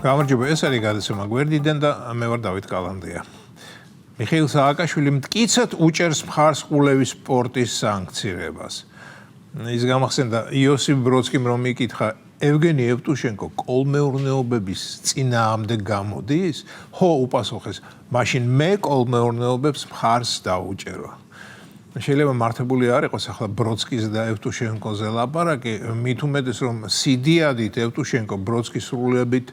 გამარჯობა, ეს არის გადაცემა გვერდიდან და მე ვარ დავით კალანდია. მიხეილ სააკაშვილი მტკიცად უჭერს მხარს ყულევის სპორტის სანქცირებას. ის გამახსენდა იოსიფ ბროდსკიმ რომ იკითხა ევგენი ევტუშენკო კოლმეურნეობების წინააღმდეგ გამოდის? ხო, უპასუხეს, მაშინ მე კოლმეურნეობებს მხარს დავუჭერო. შეიძლება მართებული არ იყოს ახლა ბროდსკის და ევტუშენკოზე ლაპარაკი, მით უმეტეს რომ სიდიადით ევტუშენკო ბროდსკის სრულიებით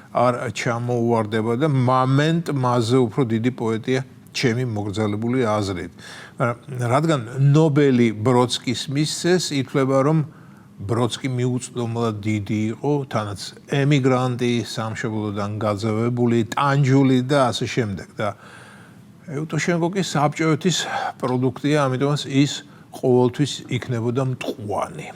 არ ჩამოუვარდება და მომენტ მასზე უფრო დიდი პოეტია ჩემი მოგრძალებული აზრით. რადგან ნობელი ბროდსკის მისცეს, ითვლება რომ ბროდსკი მიუწვდომლად დიდი იყო, თანაც ემიგრანტი, სამშობლოდან გაძევებული, ტანჯული და ასე შემდეგ და ევტუშენკო კი საბჭოეთის პროდუქტია, ამიტომაც ის ყოველთვის იქნებოდა მტყუანი.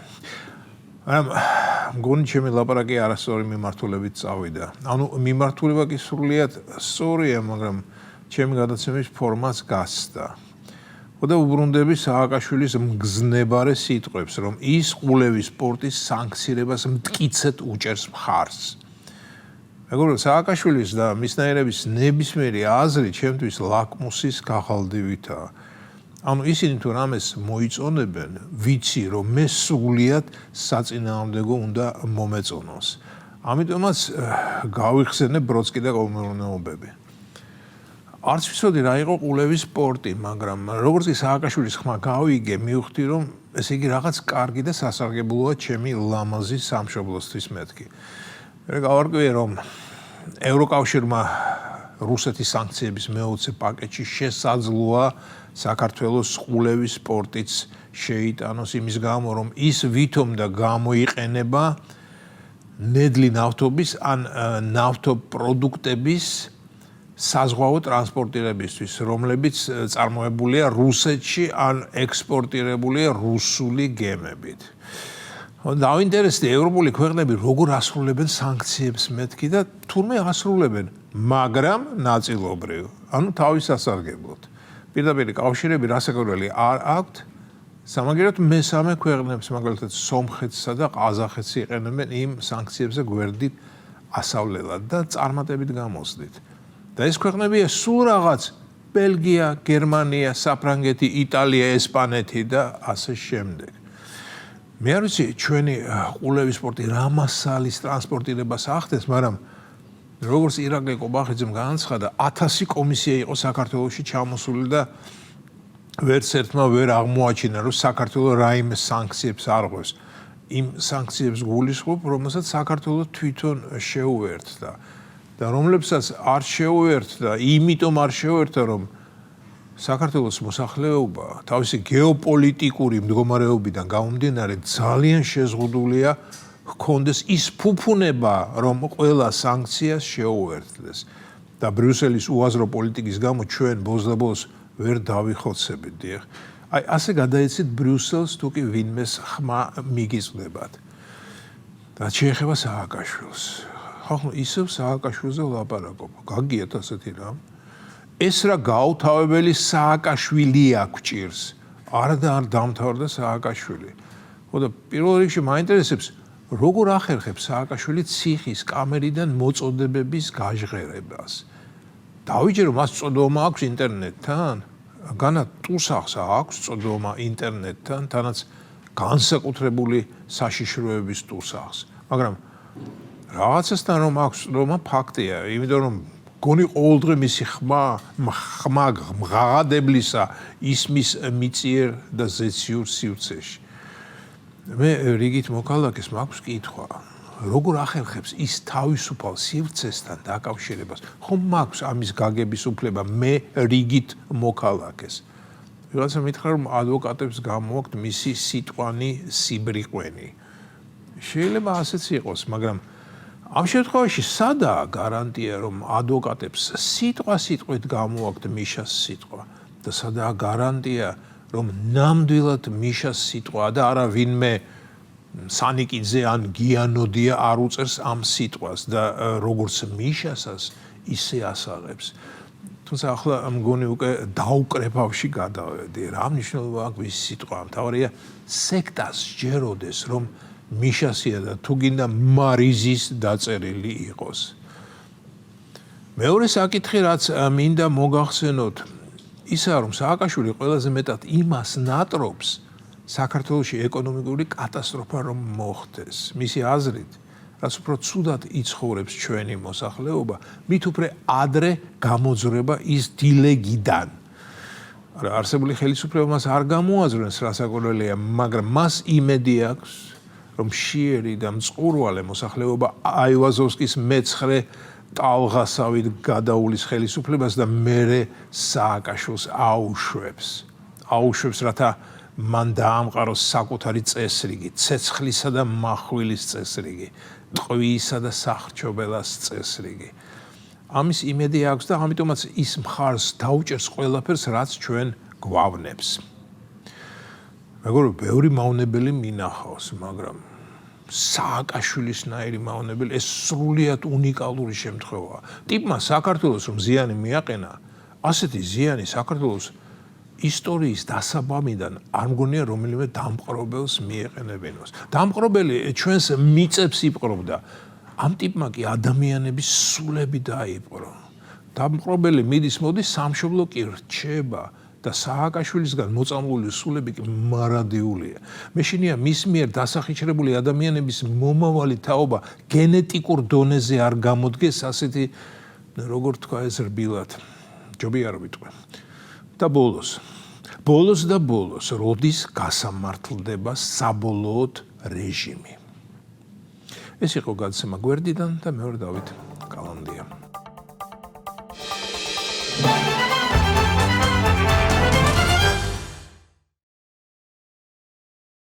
მგონი ჩემი ლაპარაკი არასწორი მიმართულებით წავიდა. ანუ მიმართულება კი სრულიად სწორია, მაგრამ ჩემი გადაცემის ფორმაც გასცდა. და უბრუნდები სააკაშვილის მგზნებარე სიტყვებს, რომ ის ყულევის სპორტის სანქცირებას მტკიცედ უჭერს მხარს. მეგობრებო, სააკაშვილის და მისნაირების ნებისმიერი აზრი ჩემთვის ლაკმუსის გაღალდივითაა. ანუ ისინი თუ რამეს მოიწონებენ, ვიცი რომ მე სრულიად საწინააღმდეგო უნდა მომეწონოს. ამიტომაც გავიხსენე ბროდსკი და კოლმეურნეობები. არც ვიცოდი რა იყო ყულევის სპორტი, მაგრამ როგორც კი სააკაშვილის ხმა გავიგე, მივხვდი რომ ესე იგი რაღაც კარგი და სასარგებლოა ჩემი ლამაზი სამშობლოსთვის მეთქი. მე გავარკვიე რომ ევროკავშირმა რუსეთის სანქციების მეოცე პაკეტში შესაძლოა საქართველოს ყულევის სპორტიც შეიტანოს იმის გამო, რომ ის ვითომ და გამოიყენება ნედლი ნავთობის ან ნავთობპროდუქტების საზღვაო ტრანსპორტირებისთვის, რომლებიც წარმოებულია რუსეთში ან ექსპორტირებულია რუსული გემებით. დავინტერესდი ევროპული ქვეყნები როგორ ასრულებენ სანქციებს მეთქი და თურმე ასრულებენ, მაგრამ ნაწილობრივ, ანუ თავის სასარგებლოდ. პირდაპირ კავშირები რასაკვირველი არ აქვთ, სამაგიეროდ მესამე ქვეყნებს, მაგალითად სომხეთსა და ყაზახეთს იყენებენ იმ სანქციებზე გვერდით ასავლელად და წარმატებით გამოსდით. და ეს ქვეყნებია სულ რაღაც ბელგია, გერმანია, საფრანგეთი, იტალია, ესპანეთი და ასე შემდეგ. მე არ ვიცი ჩვენი ყულევის სპორტი რა მასალის ტრანსპორტირებას ახდენს, მაგრამ როგორც ირაკლი კობახიძემ განაცხადა, 1000 კომისია იყო საქართველოში ჩამოსული და ვერც ერთმა ვერ აღმოაჩინა, რომ საქართველოს რაიმე სანქციებს არღვევს. იმ სანქციებს გულისხმობ, რომელსაც საქართველოს თვითონ შეუერთდა. და რომლებსაც არ შეუერთდა, იმიტომ არ შეუერთდა, რომ საქართველოს მოსახლეობა თავისი გეოპოლიტიკური მდგომარეობიდან გამომდინარე ძალიან შეზღუდულია ჰქონდეს ის ფუფუნება, რომ ყველა სანქციას შეუერთდეს. და ბრიუსელის უაზრო პოლიტიკის გამო ჩვენ ბოლოს ვერ დავიხოცებით. აი, ასე გადაეცით ბრიუსელს, თუ კი ვინმეს ხმა მიგიწვდებათ. და შეეხება სააკაშვილს. ხო, ისევ სააკაშვილზე ვლაპარაკობ. გაგიათ ასეთი რამ. ეს რა გაუთავებელი სააკაშვილია გვჭირს. არა და არ დამთავრდა სააკაშვილი. ხო და პირველ რიგში მაინტერესებს, როგორ ახერხებს სააკაშვილი ციხის კამერიდან მოწოდებების გაჟღერებას. დავიჯერო, მას წოდომა აქვს ინტერნეტთან? განა ტუსახს აქვს წოდომა ინტერნეტთან, თანაც განსაკუთრებული საშიშროების ტუსახს. მაგრამ რაღაცასთან რომ აქვს წოდომა ფაქტია, იმიტომ რომ გონი ყოველდღე მისი ხმა მღაღადებლისა ისმის მიწიერ და ზეციურ სივრცეში. მე რიგით მოქალაქეს მაქვს კითხვა, როგორ ახერხებს ის თავისუფალ სივრცესთან დაკავშირებას? ხომ მაქვს ამის გაგების უფლება მე რიგით მოქალაქეს? ვიღაცა მითხრა რომ ადვოკატებს გამოაქვთ მისი სიტყვანი სიბრიყვენი. შეიძლება ასეც იყოს, მაგრამ ამ შემთხვევაში სადაა გარანტია, რომ ადვოკატებს სიტყვით გამოაქვთ მიშას სიტყვა და სადაა გარანტია, რომ ნამდვილად მიშას სიტყვა და არა ვინმე სანიკიძე ან გიანოდია არ უწერს ამ სიტყვას და როგორც მიშასაც ისე ასაღებს. თუმცა ახლა მგონი უკვე დაუკრეფავში გადავედი. რა მნიშვნელობა აქვს ის სიტყვა? მთავარია სექტას ჯეროდეს, რომ მიშასია და თუ გინდა მარიზის დაწერილი იყოს. მეორე საკითხი, რაც მინდა მოგახსენოთ, ისაა, რომ სააკაშვილი ყველაზე მეტად იმას ნატრობს, საქართველოში ეკონომიკური კატასტროფა რომ მოხდეს. მისი აზრით, რაც უფრო ცუდად იცხოვრებს ჩვენი მოსახლეობა, მით უფრო ადრე გამოძრება ის დილეგიდან. არსებული ხელისუფლება მას არ გამოაზრებს, რასაკვირველია, მაგრამ მას იმედი აქვს, რომ შიერი და მწყურვალე მოსახლეობა აივაზოვსკის მეცხრე ტალღასავით გადაულის ხელისუფლებას და მერე სააკაშვილს აუშვებს, რათა მან დაამყაროს საკუთარი წესრიგი, ცეცხლისა და מחვილის წესრიგი, ტყვიისა და სახრჩობელას წესრიგი. ამის იმედი აქვს და ამიტომაც ის მხარს დაუჭერს ყველაფერს, რაც ჩვენ გვავნებს. მეგობრებო, ბევრი მავნებელი მინახავს, მაგრამ სააკაშვილისნაირი მავნებელი ეს სრულიად უნიკალური შემთხვევაა. ტიპმა საქართველოს რომ ზიანი მიაყენა, ასეთი ზიანი საქართველოს ისტორიის დასაბამიდან არ მგონია რომელიმე დამპყრობელს მიეყენებინოს. დამპყრობელი ჩვენს მიწებს იპყრობდა. ამ ტიპმა კი ადამიანების სულები დაიპყრო. დამპყრობელი მიდის მოდის სამშობლო კი რჩება და სააკაშვილისგან მოწამლული სულები კი მარადიულია. მეშინია მის მიერ დასახიჩრებული ადამიანების მომავალი თაობა გენეტიკურ დონეზე არ გამოდგეს ასეთი, როგორ თქვა ეს რბილად. ჯობია რომ ვიტყვე. და ბოლოს, როდის გასამართლდება საბოლოოდ რეჟიმი. ეს იყო გადაცემა გვერდიდან და მეორე დავით კალანდია.